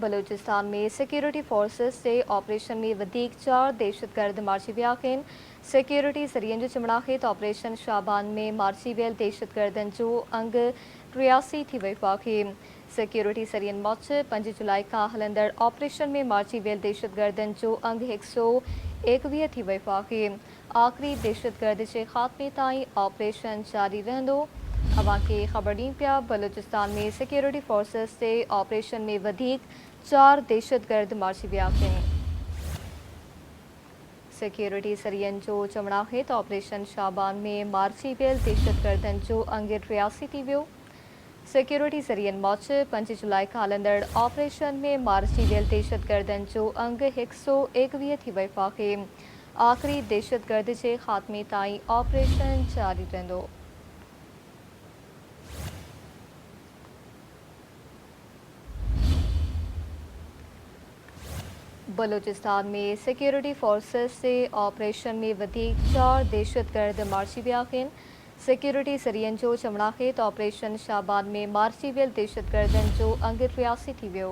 बलूचिस्तान में security forces से operation में वधीक 4 दहशतगर्द मार्ची विया आहिनि। सिक्योरिटी सरियन जो चमड़ा है तो ऑपरेशन शाबान में मार्ची वियल दहशतगर्दन जो अंग 83 थी वियो आहे। सिक्योरिटी सरियन मौच 5 जुलाई का हलंदड़ ऑपरेशन में मार्ची वियल दहशतगर्दन जो अंग 121 थी वियो आहे। आखिरी दहशतगर्द के खात्मे ताईं ऑपरेशन जारी रहंदो। अवां खे ख़बर ॾीं पिया बलूचिस्तान में सिक्योरिटी फोर्सेस से ऑपरेशन में वधीक 4 दहशतगर्द मार्ची विया आहिनि। सिक्योरिटी सरियन जो चवणु आहे त ऑपरेशन शाबान में मार्ची वियल दहशतगर्दन जो अंग 83 थी वियो। सिक्योरिटी सरियन मौच 5 जुलाई खां हलंदड़ ऑपरेशन में मार्ची वियल दहशतगर्दन जो अंग 121 थी वियो आहे। आखिरी दहशतगर्द जे खात्मे ताईं ऑपरेशन जारी रहंदो। बलूचिस्तान में सिक्योरिटी फोर्सेस से ऑपरेशन में वधीक 4 दहशतगर्द मार्ची विया आहिनि। सिक्योरिटी सरियन जो चवणु आहे त ऑपरेशन शाबान में मार्ची वियल दहशतगर्दन जो अंग 83 थी वियो।